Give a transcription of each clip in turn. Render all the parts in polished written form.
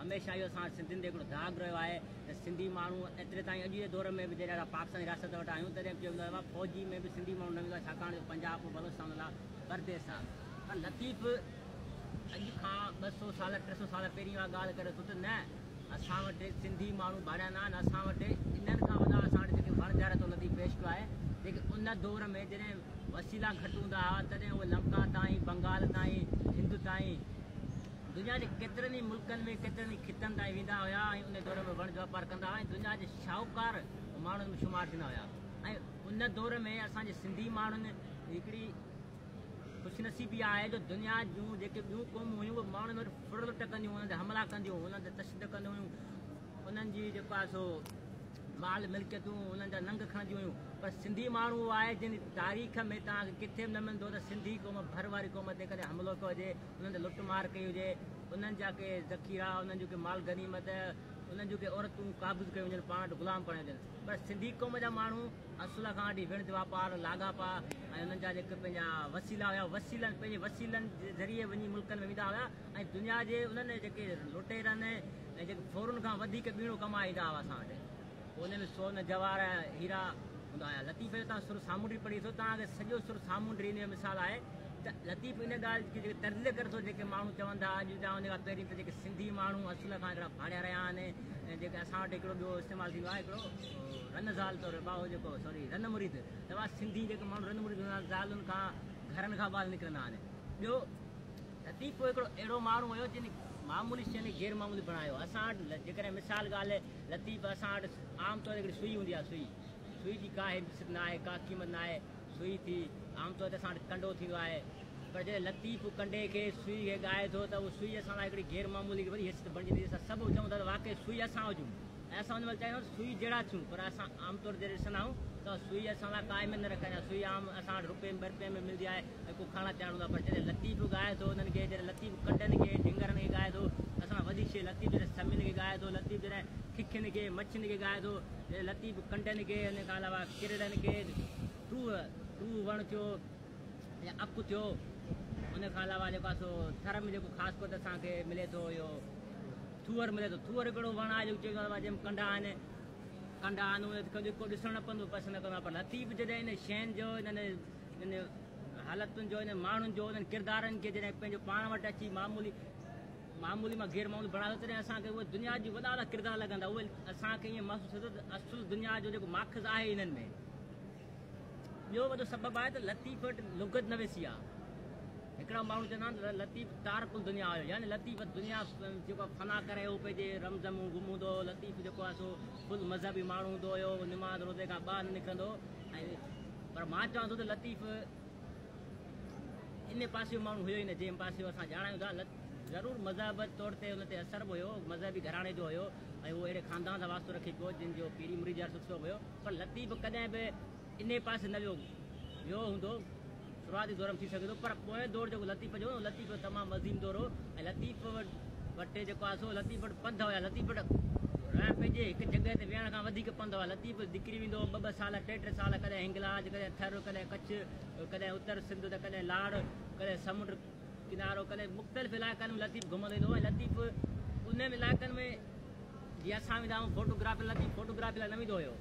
हमेशह इहो असां सिंधियुनि ते हिकिड़ो दाग रहियो आहे त सिंधी माण्हू एतिरे ताईं अॼु जे दौर में बि जॾहिं पाकिस्तान जी रियासत वटि आहियूं तॾहिं बि चवंदो आहे फौजी में बि सिंधी माण्हू न वेंदो आहे छाकाणि पंजाब बलोचिस्तान लाइ परदेस आहे पर लतीफ़ अॼु खां 200 साल 300 साल पहिरीं उहा ॻाल्हि करे थो त न असां वटि सिंधी माण्हू भाड़िया न आहिनि असां वटि इन्हनि खां वॾा असां वटि जेके वण ॼारे थो लतीफ़ पेश कयो आहे जेके उन दौर में जॾहिं वसीला घटि हूंदा हुआ तॾहिं उहे लंका ताईं बंगाल ताईं हिंद ताईं दुनिया जे केतिरनि ई मुल्कनि में केतिरनि ई खितनि ताईं वेंदा हुआ ऐं उन दौर में वण वापारु कंदा हुआ ऐं दुनिया जे शाहूकार माण्हुनि में शुमार थींदा हुआ ऐं उन दौर में असांजे सिंधी माण्हुनि हिकिड़ी ख़ुशनसीबी आहे जो दुनिया जूं जेके ॿियूं क़ौमूं हुयूं उहे माण्हुनि वटि फुड़ल टकंदियूं हुयूं उन्हनि ते हमला कंदियूं हुयूं उन्हनि ते तशदद कंदियूं हुयूं उन्हनि जी जेको आहे सो माल मिल्कियतूं उन्हनि जा नंग खणंदियूं हुयूं पर सिंधी माण्हू आहे जिन तारीख़ में तव्हांखे किथे बि न मिलंदो त सिंधी क़ौम भर वारी क़ौम ते कॾहिं हमिलो कयो हुजे उन्हनि ते लुटमार कई हुजे उन्हनि जा के ज़ख़ीरा उन्हनि जूं के माल गनीमत उन्हनि जूं के औरतूं क़ाबिज़ कयूं वञनि पाण वटि ग़ुलाम करणु हुजनि पर सिंधी क़ौम जा माण्हू असुल खां वठी विणत वापारु लाॻापा ऐं उन्हनि जा जेके पंहिंजा वसीला हुआ वसीलनि पंहिंजे वसीलनि जे ज़रिए वञी मुल्कनि में वेंदा हुआ ऐं दुनिया जे उन्हनि जेके लुटेरनि ऐं जेके फौरन खां वधीक ॿीणो कमाए ईंदा हुआ असां वटि उन में सोन जवाहर हीरा हूंदा हुआ लतीफ़ जो तव्हां सुर सामूंडी पढ़ी थो तव्हांखे सॼो सुर सामूंडी इन जो मिसाल आहे त लतीफ़ इन ॻाल्हि खे जेके तर्ज़ करे थो जेके माण्हू चवंदा अॼु जा उन खां पहिरीं त जेके सिंधी माण्हू असुल खां हिकिड़ा भाड़िया रहिया आहिनि ऐं जेके असां वटि हिकिड़ो ॿियो इस्तेमालु थींदो आहे हिकिड़ो रन ज़ाल तौरु ॿाहो जेको सॉरी रन मुरीद तव्हां सिंधी जेके माण्हू रन मुरीद हूंदा ज़ालुनि खां घरनि खां ॿाहिरि निकिरंदा आहिनि ॿियो लतीफ़ हिकिड़ो अहिड़ो माण्हू हुयो जिन मामूली शइ गैर मामूली बणायो असां वटि जेकॾहिं मिसाल ॻाल्हि लतीफ़ असां वटि आमतौरु हिकिड़ी सुई हूंदी आहे सुई जी का हित न आहे का क़ीमत न आहे सुई थी आमतौर ते असां वटि कंडो थींदो आहे पर जॾहिं लतीफ़ कंडे खे सुई खे ॻाए थो त उहा सुई असां लाइ हिकिड़ी गैर मामूली वरी हैसियत बणिजी थी असां सभु चऊं था त वाक़ई सुई असां हुजूं ऐं असां हुन महिल चाहियूं सुई जहिड़ा थियूं पर असां आमतौरु जॾहिं ॾिसंदा आहियूं त सुई असां लाइ क़ाइमु न रखंदा सुई आम असां वटि ₹1 2 में मिलंदी आहे ऐं को खाइणु चाहींदो आहे पर जॾहिं लतीफ़ ॻाए थो उन्हनि खे जॾहिं लतीफ़ कंडनि खे ढिंगरनि खे ॻाए थो असां वधीक शइ लतीफ़ जॾहिं समिन खे ॻाए थो लतीफ़ जॾहिं खिखियुनि खे मच्छियुनि खे ॻाए थो जॾहिं लतीफ़ कंडनि खे हिन खां अलावा किरड़नि खे टू वण थियो या अप थियो उन खां अलावा जेको आहे सो थर में जेको ख़ासि तौर ते असांखे मिले थो इहो थूअर मिले थो थूअर हिकिड़ो वण आहे जेको चवंदो आहे जंहिंमें कंडा आहिनि उन को ॾिसणु न पवंदो पसंदि न कंदो आहे पर लतीफ़ जॾहिं इन शयुनि जो इन हालतुनि जो इन माण्हुनि जो इन्हनि किरदारनि खे जॾहिं पंहिंजो पाण वटि अची मामूली मां गैर मामूली बणायो तॾहिं असांखे उहे दुनिया जी वॾा वॾा किरदार लॻंदा उहे असांखे ईअं महसूसु थिए थो त असुल दुनिया जो जेको माख़ज़ आहे इन्हनि में ॿियो वॾो सबबु आहे त लतीफ़ वटि लुगत न वेसी आहे हिकिड़ा माण्हू चवंदा आहिनि लतीफ़ तारकुल दुनिया हुयो यानी लतीफ़ दुनिया जेको फना करे उहो पंहिंजे रमज़म गुम हूंदो हुओ लतीफ़ जेको आहे सो फुल मज़हबी माण्हू हूंदो हुयो निमाज़ रोज़े खां ॿाहिरि न निकिरंदो ऐं पर मां चवां थो त लतीफ़ इन पासे माण्हू हुयो ई न जंहिं पासे असां ॼाणायूं था ज़रूरु मज़हब तौर ते हुन ते असरु हुयो मज़हबी घराणे जो हुयो ऐं उहो अहिड़े ख़ानदान सां वास्तो रखी पियो जिन जो पीरी मुरीद सुठो हुयो पर लतीफ़ कॾहिं बि इन पासे न वियो हूंदो शुरूआती दौर में थी सघे थो पर पोएं दौर जेको लतीफ़ जो लतीफ़ तमामु अज़ीम दौर हो ऐं लतीफ़ वटि जेको आहे सो लतीफ़ वटि पंध हुया लतीफ़ वटि पंहिंजे हिकु जॻह ते वेहण खां वधीक पंध हुआ लतीफ़ निकिरी वेंदो 2-2 साल 3-3 साल कॾहिं हिंगलाज कॾहिं थर कॾहिं कच्छ कॾहिं उत्तर सिंध त कॾहिं लाड़ कॾहिं समुंड किनारो कॾहिं मुख़्तलिफ़ इलाइक़नि में लतीफ़ घुमंदो ईंदो ऐं लतीफ़ उन इलाइक़नि में जीअं असां वेंदा आहियूं फोटोग्राफी लतीफ़ फोटोग्राफी लाइ न वेंदो हुयो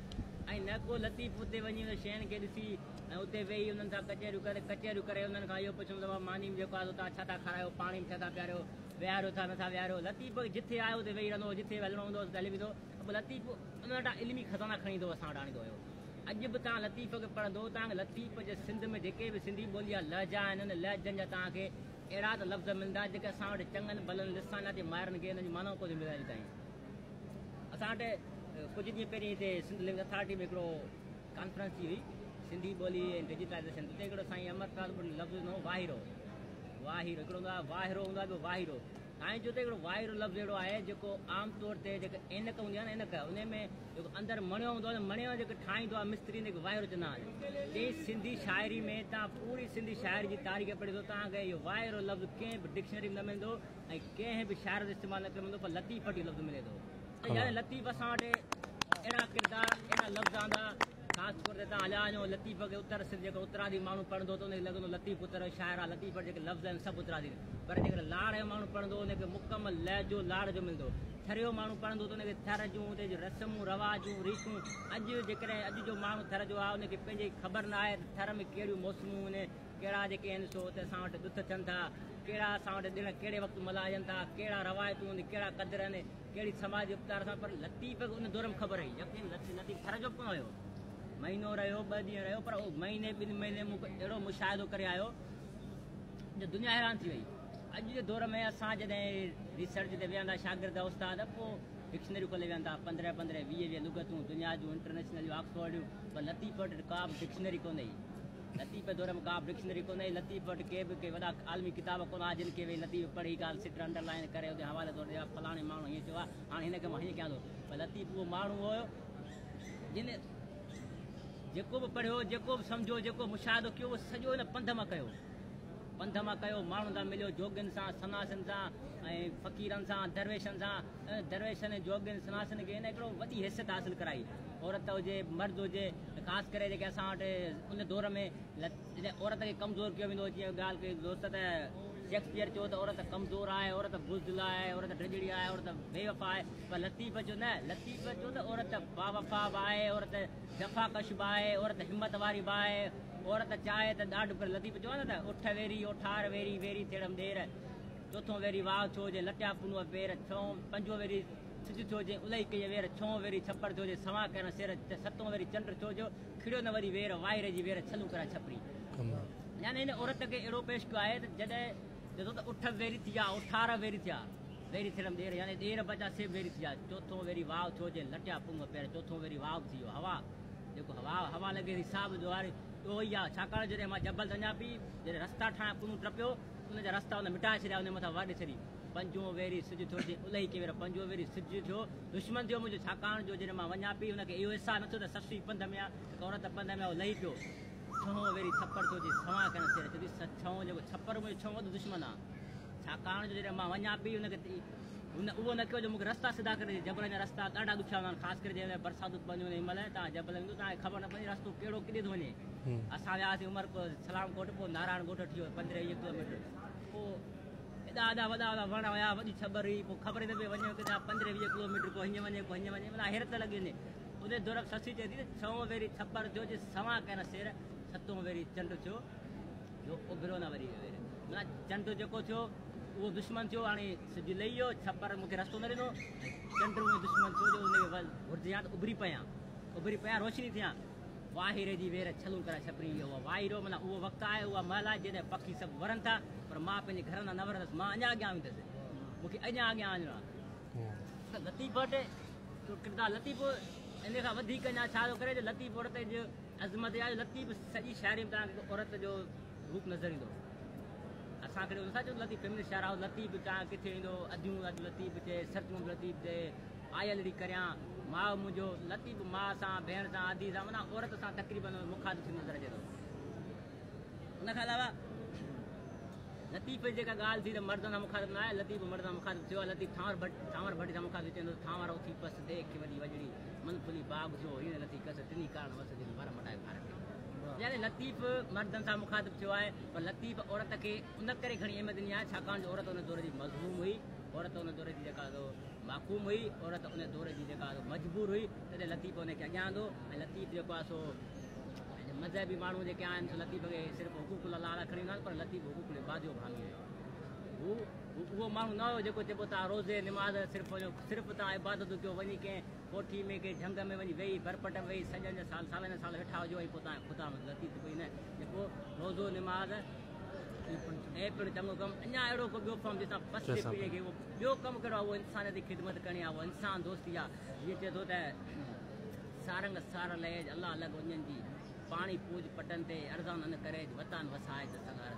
ऐं न को लतीफ़ उते वञी उन शयुनि खे ॾिसी ऐं उते वेही उन्हनि सां कचहरियूं करे उन्हनि खां इहो पुछंदो आहे मानी में जेको आहे तव्हां छा था खारायो पाणी में छा था पीआरियो विहारियो था नथा विहारियो लतीफ़ जिथे आयो उते वेही रहंदो जिथे हलिणो हूंदो हली वेंदो लतीफ़ उन वटां इल्मी खज़ाना खणी ईंदो असां वटि आणींदो हुयो अॼु बि तव्हां लतीफ़ खे पढ़ंदो तव्हांखे लतीफ़ जे सिंध में जेके बि सिंधी ॿोली आहे लहजा आहिनि उन लहजनि जा तव्हांखे अहिड़ा त लफ़्ज़ मिलंदा जेके असां वटि चङनि भलनि लिसाना जे माहिरनि खे हिननि जी माना कोन मिलंदा अॼु ताईं असां वटि कुझु ॾींहं पहिरीं हिते सिंध लिंग्वेज अथॉरिटी में हिकिड़ो कॉन्फ्रेंस थी हुई सिंधी ॿोली ऐं डिजिटलाइज़ेशन हुते हिकिड़ो साईं अमरपाल लफ़्ज़ हूंदो वाहिरो हिकिड़ो हूंदो आहे वाहिरो हूंदो आहे ॿियो वाहिरो साईं जो त हिकिड़ो वाहिरो लफ़्ज़ अहिड़ो आहे जेको आमतौर ते जेके ऐनक हूंदी आहे न ऐनक उन में जेको अंदरि मणियो हूंदो आहे मणियो जेको ठाहींदो आहे मिस्त्री जेको वाहिरो चवंदा आहिनि चई सिंधी शाइरी में तव्हां पूरी सिंधी शाइरी जी तारीख़ पढ़ी थो तव्हांखे इहो वाहिरो लफ़्ज़ कंहिं बि डिक्शनरी में न मिलंदो ऐं कंहिं बि शाइर जो इस्तेमालु न मिलंदो पर लतीफ़ वटि लफ़्ज़ मिले थो यानी लतीफ़ असां वटि अहिड़ा किरदार अहिड़ा लफ़्ज़ आंदा ख़ासि तौर ते तव्हां हलिया वञो लतीफ़ खे उत्तर सिंध जेको उत्तरादी माण्हू पढ़ंदो त उनखे लॻंदो लतीफ़ उत्तर शाइर आहे, लतीफ़ जेके लफ़्ज़ आहिनि सभु उत्तरादी, पर जेकॾहिं लाड़ जो माण्हू पढ़ंदो उनखे मुकमल लहजो लाड़ जो मिलंदो। थरियो माण्हू पढ़ंदो त उनखे थर जूं उते जूं रस्मूं रवाजूं रीतियूं, अॼु जो माण्हू थर जो आहे उनखे पंहिंजी ख़बर न आहे थर में कहिड़ियूं मौसमूं आहिनि, कहिड़ा जेके आहिनि सो उते असां वटि ॾुध थियनि था, कहिड़ा असां वटि ॾिण कहिड़े वक़्तु मल्हाइजनि था, कहिड़ा रवायतूं आहिनि, कहिड़ा क़दर आहिनि, कहिड़ी समाज उपचार सां। पर लतीफ़ खे उन दौर में ख़बर हुई, यकीन लतीफ़ थर जो कोन हुयो, महीनो रहियो 2 ॾींहं रहियो, पर उहो महीने 2 महीने मूंखे अहिड़ो मुशाहिदो करे आयो जो दुनिया हैरान थी वई। अॼु जे दौर में असां जॾहिं रिसर्च ते विहंदा शागिर्द उस्ताद पोइ डिक्शनरियूं खोले विहंदा 15-15 20 लुगतूं दुनिया जूं इंटरनेशनल ऑक्सफोर्ड, पर लतीफ़ वटि का बि डिक्शनरी कोन हुई। लतीफ़ दौर में का बि डिक्शनरी कोन हुई, लतीफ़ वटि के बि वॾा आलमी किताब कोन आहे जिन खे भई लतीफ़ पढ़ी ॻाल्हि सिट अंडरलाइन करे उते हवाले तौर ते फलाणे माण्हू हीअं चयो आहे, हाणे हिनखे मां हीअं कयां थो। पर लतीफ़ उहो माण्हू हुयो जिन जेको बि पढ़ियो, जेको बि सम्झो, जेको मुशाहिदो कयो उहो सॼो हिन पंध मां कयो, माण्हुनि सां मिलियो, जोगियुनि सां, सनासियुनि सां ऐं फ़क़ीरनि सां, दरवेशनि सां। दरवेशनि जोगियुनि सनासियुनि खे हिन हिकिड़ो वॾी हैसियत हासिलु कराई, औरत हुजे मर्द हुजे, ख़ासि करे जेके असां वटि उन दौर में औरत खे कमज़ोर कयो वेंदो। जीअं ॻाल्हि कई दोस्त त शेक्सपियर चयो त औरत कमज़ोर आहे, औरत बुज़दिल आहे, औरत ड्रिजड़ी आहे, औरत बेवफ़ा आहे, पर लतीफ़ चयो न, लतीफ़ चयो त औरत बावफ़ा बि आहे, औरत जफ़ाकश बि आहे, औरत हिमत वारी बि आहे, औरत चाहे त ॾाढो। पर लतीफ़ चयो आहे न त उठ वेरी ओठार वेरी वेरी थियणु ॾेर, चोथों वेरी वाह छो हुजे लटिया पुनूअ पेर, पंजो वेरी सिज थियो हुजे उलही कई वेर, छों वेरी छप्पर थियो हुजे सवा करण सिर, सतों वेरी चंड थियो जो खिड़ियो न वरी वेर, वाइरे जी वेर छलू कराए छपरी। यानी हिन औरत खे अहिड़ो पेश कयो आहे त जॾहिं ॾिसो त उठ वेरी थी विया, ओठार वेरी थिया, वेरी थियणु ॾेर, यानी ॾेर बचा से वेरी थी विया, चोथों वेरी वाह थियो हुजे लटिया पुनूअ पेर, चोथों वेरी वाह थी वियो। हवा जेको हवा लॻे हिसाब जो आहे उहो ई आहे, छाकाणि जॾहिं मां जबल वञा पई, जॾहिं रस्ता ठाहियां पुनू टपियो उनजा रस्ता उन मिटाए छॾिया, उन मथां वाॾे छॾी। पंजो वेरी सिज थियो हुजे उलही के वेर, पंजो वेरी सिज थियो दुश्मन थियो मुंहिंजो, छाकाणि जो जॾहिं मां वञा पई उनखे इहो अहसासु नथो त ससुई पंध में आहे, औरत पंध में आहे, लही पियो। छहों वेरी छप्पर थियो हुजे सवा करण सिर, चवंदी छहों जेको छप्पर मुंहिंजो छहों वधि दुश्मन आहे, छाकाणि जो जॾहिं मां वञा पई उनखे उहो न कयो जो मूंखे रस्ता सिधा करे, जबल जा रस्ता ॾाढा ॾुखिया हूंदा आहिनि, ख़ासि करे जंहिं बरसाति पवंदियूं आहिनि महिल तव्हां जबल वेंदो तव्हांखे ख़बर न पवंदी रस्तो कहिड़ो किथे थो वञे। असां वियासीं उमरकोट सलाम कोट, पोइ नारायण ॻोठ थी वियो 15-20 किलोमीटर, पोइ एॾा वॾा वण हुया, वॾी छबर हुई, पोइ ख़बर ई न पई वञे किथां 15-20 किलोमीटर को हीअं वञे को हीअं वञे, माना हैरत लॻी वञे। उन दौर ससी चए थी छहों वेरी छपर थियो जे सवा करण सिर, सतों वेरी चंड थियो जो उभिरो न वरी वेर, माना चंड जेको थियो उहो दुश्मन थियो, हाणे सिज लही वियो, छपर मूंखे रस्तो न ॾिनो, चंड मुंहिंजो दुश्मन थियो जो उनखे घुरिजियां त उभरी पियां रोशनी थियां, वाहिरे जी वेर छलू कराए छपरी। उहो वाहिरो माना उहो वक़्तु आहे, उहा महिल आहे जॾहिं पखी सभु वरनि था, पर मां पंहिंजे घर न वरंदसि, मां अञा अॻियां वेंदुसि, मूंखे अञा अॻियां वञिणो आहे। त लतीफ़ वटि किरदारु लतीफ़ इन खां वधीक अञा छा थो करे जो लतीफ़ औरत जो अज़मत आहे, लतीफ़ सॼी शाइरी में तव्हांखे औरत जो रूप नज़र ईंदो। असांखे नथा चऊं लतीफ़ फेमिनिस्ट शाइर आहे, लतीफ़ तव्हां किथे ईंदो, अधूं अधु लतीफ़ चए, सर्चूं लतीफ़ चए, आयल री करियां माउ मुंहिंजो, लतीफ़ माउ सां भेण सां आदि सां, माना औरत सां तक़रीबन मुखातिब नज़र अचे थो। उन खां अलावा लतीफ़ जेका ॻाल्हि थी त मर्द सां मुखातिब न आहे, लतीफ़ मर्द सां मुखातिब थियो आहे। लतीफ़ थांवर भट्टी सां मुखातिब चवंदो थांवर उथी पस देख वॾी वॼड़ी मनफुली बाग थियो, हीअं लतीफ़ कस टिनी कारण वस वर मटाए फार कयो। यानी लतीफ़ मर्दनि सां मुखातिब थियो आहे, पर लतीफ़ औरत खे उन करे घणी अहमियत ॾिनी आहे छाकाणि जो औरत उन दौर जी मज़लूम हुई, औरत उन दौर जी जेका माक़ूम हुई, औरत उन दौर जी जेका मजबूर हुई, तॾहिं लतीफ़ उनखे अॻियां आंदो। ऐं लतीफ़ जेको आहे सो मज़हबी माण्हू जेके आहिनि सो लतीफ़ खे सिर्फ़ु हुकूक लाला खणी ईंदा आहिनि, पर लतीफ़ हुकूक इबाद जो भाङी वियो। उहो माण्हू न हुयो जेको चइबो तव्हां रोज़े निमाज़ सिर्फ़ु तव्हां इबादत कयो, वञी कंहिं कोठी में कंहिं झंग में वञी वेही भरपट वेही सॼनि जा सालनि साल वेठा हुजो ऐं पोइ तव्हां ख़ुदा लतीफ़ कोई न, जेको रोज़ो निमाज़ ऐं पिणु चङो कमु, अञा अहिड़ो को ॿियो कमु जंहिंसां पस थिए पीए खे उहो ॿियो कमु कहिड़ो आहे, उहो इंसान जी ख़िदमत करणी आहे, उहो इंसान दोस्ती आहे। जीअं चए थो त सारंग सार लहे अलाह अलॻि वञनि जी, पाणी पूज पटनि ते अर्ज़ान न करे वतान वसाए त सगार